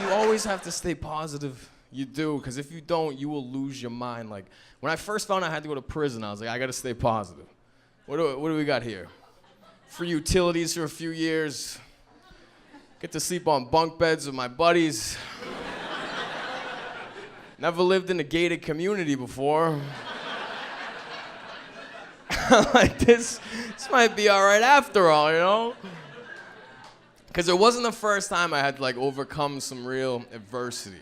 You always have to stay positive. You do, because if you don't, you will lose your mind. Like, when I first found out I had to go to prison, I was like, I gotta stay positive. What do we got here? Free utilities for a few years. Get to sleep on bunk beds with my buddies. Never lived in a gated community before. Like, this might be all right after all, you know? Because it wasn't the first time I had to, like, overcome some real adversity.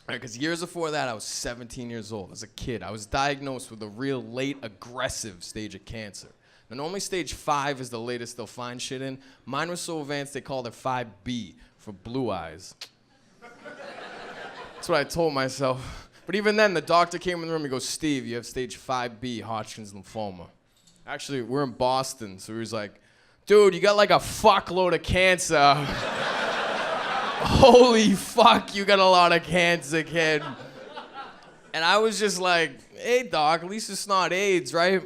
Because years before that, I was 17 years old. As a kid, I was diagnosed with a real late aggressive stage of cancer. Now, normally stage 5 is the latest they'll find shit in. Mine was so advanced, they called it 5B for blue eyes. That's what I told myself. But even then, the doctor came in the room, he goes, Steve, you have stage 5B Hodgkin's lymphoma. Actually, we're in Boston, so he was like, dude, you got like a fuckload of cancer. Holy fuck, you got a lot of cancer, kid. And I was just like, hey, doc, at least it's not AIDS, right?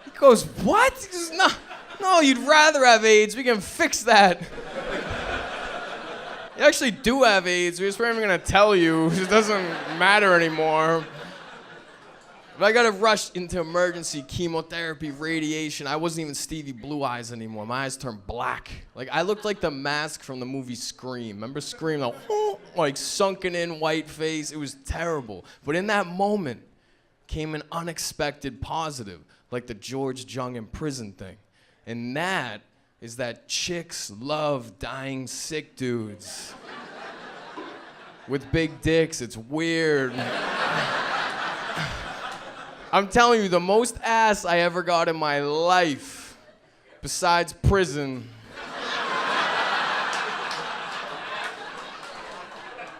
He goes, what? He goes, no, you'd rather have AIDS. We can fix that. You actually do have AIDS. We're just not even gonna tell you. It doesn't matter anymore. But I got rushed into emergency chemotherapy, radiation. I wasn't even Stevie Blue Eyes anymore. My eyes turned black. Like, I looked like the mask from the movie Scream. Remember Scream? Like sunken in white face. It was terrible. But in that moment came an unexpected positive, like the George Jung in prison thing. And that is that chicks love dying sick dudes. With big dicks, it's weird. I'm telling you, the most ass I ever got in my life, besides prison,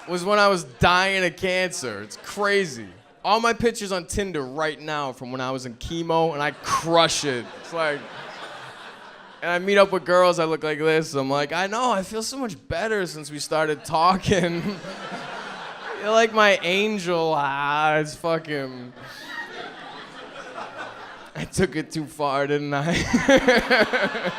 was when I was dying of cancer. It's crazy. All my pictures on Tinder right now from when I was in chemo, and I crush it. It's like, and I meet up with girls, I look like this. I'm like, I know, I feel so much better since we started talking. You're like my angel. It's fucking... I took it too far, didn't I?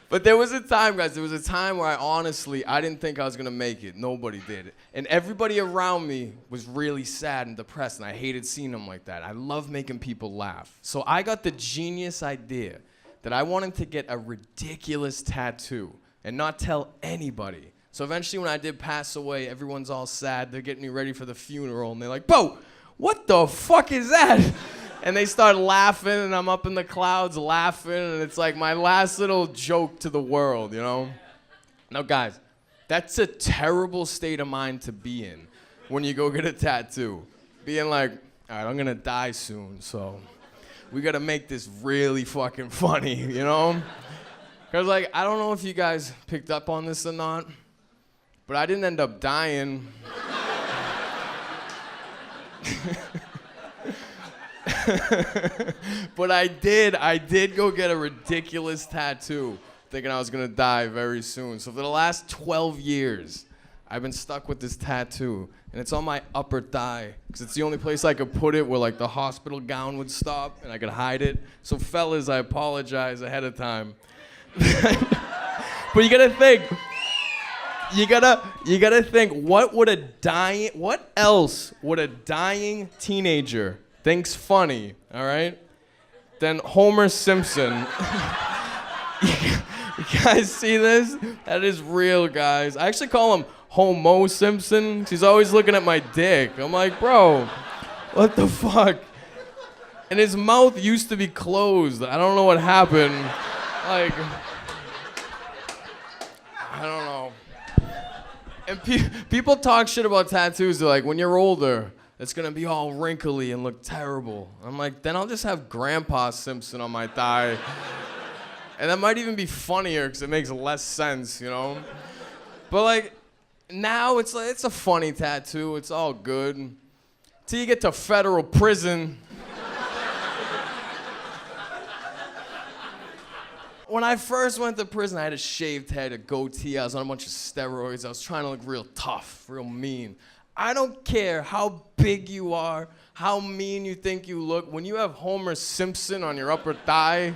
But there was a time, guys, there was a time where I didn't think I was gonna make it. Nobody did. And everybody around me was really sad and depressed, and I hated seeing them like that. I love making people laugh. So I got the genius idea that I wanted to get a ridiculous tattoo and not tell anybody. So eventually when I did pass away, everyone's all sad. They're getting me ready for the funeral, and they're like, Bo, what the fuck is that? And they start laughing, and I'm up in the clouds laughing, and it's like my last little joke to the world, you know? Now, guys, that's a terrible state of mind to be in when you go get a tattoo. Being like, all right, I'm gonna die soon, so we gotta make this really fucking funny, you know? Because, like, I don't know if you guys picked up on this or not, but I didn't end up dying. But I did go get a ridiculous tattoo, thinking I was gonna die very soon. So for the last 12 years, I've been stuck with this tattoo, and it's on my upper thigh, because it's the only place I could put it where like the hospital gown would stop, and I could hide it. So fellas, I apologize ahead of time. But you gotta think, what else would a dying teenager think's funny, all right? Then Homer Simpson. You guys see this? That is real, guys. I actually call him Homo Simpson. He's always looking at my dick. I'm like, bro, what the fuck? And his mouth used to be closed. I don't know what happened. Like, I don't know. And people talk shit about tattoos. They're like, when you're older, it's gonna be all wrinkly and look terrible. I'm like, then I'll just have Grandpa Simpson on my thigh. And that might even be funnier because it makes less sense, you know? But like, now it's a funny tattoo. It's all good. Till you get to federal prison. When I first went to prison, I had a shaved head, a goatee. I was on a bunch of steroids. I was trying to look real tough, real mean. I don't care how big you are, how mean you think you look. When you have Homer Simpson on your upper thigh,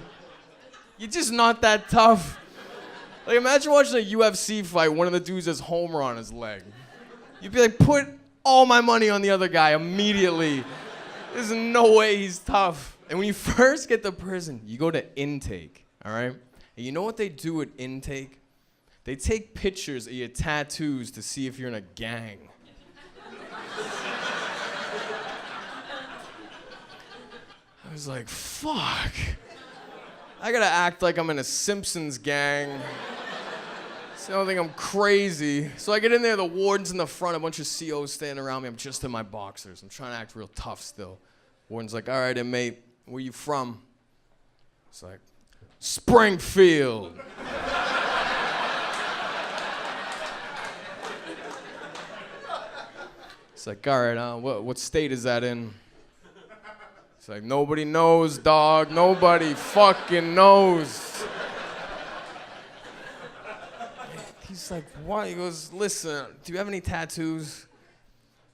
You're just not that tough. Like, imagine watching a UFC fight, one of the dudes has Homer on his leg. You'd be like, put all my money on the other guy immediately. There's no way he's tough. And when you first get to prison, you go to intake, all right? And you know what they do at intake? They take pictures of your tattoos to see if you're in a gang. I was like, fuck. I gotta act like I'm in a Simpsons gang. So I don't think I'm crazy. So I get in there, the warden's in the front, a bunch of COs standing around me. I'm just in my boxers. I'm trying to act real tough still. Warden's like, all right, inmate, where you from? It's like, Springfield. It's like, all right, what state is that in? It's like, nobody knows, dog. Nobody fucking knows. He's like, what? He goes, listen, do you have any tattoos?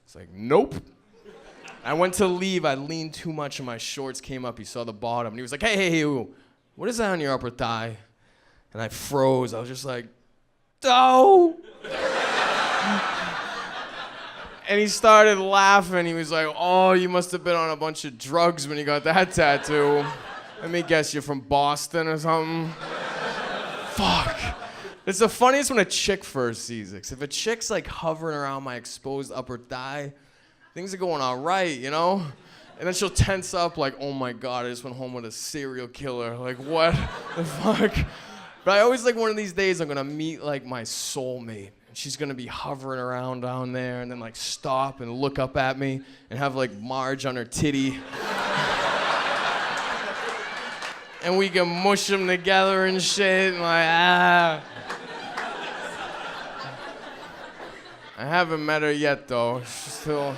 It's like, nope. I went to leave. I leaned too much and my shorts came up. He saw the bottom. And he was like, hey, what is that on your upper thigh? And I froze. I was just like, oh. And he started laughing. He was like, oh, you must have been on a bunch of drugs when you got that tattoo. Let me guess, you're from Boston or something? Fuck. It's the funniest when a chick first sees it. 'Cause if a chick's like hovering around my exposed upper thigh, things are going all right, you know? And then she'll tense up like, oh my God, I just went home with a serial killer. Like, what the fuck? But I always like one of these days I'm gonna meet like my soulmate. She's gonna be hovering around down there and then like stop and look up at me and have like Marge on her titty. And we can mush them together and shit and like, ah. I haven't met her yet though. She's still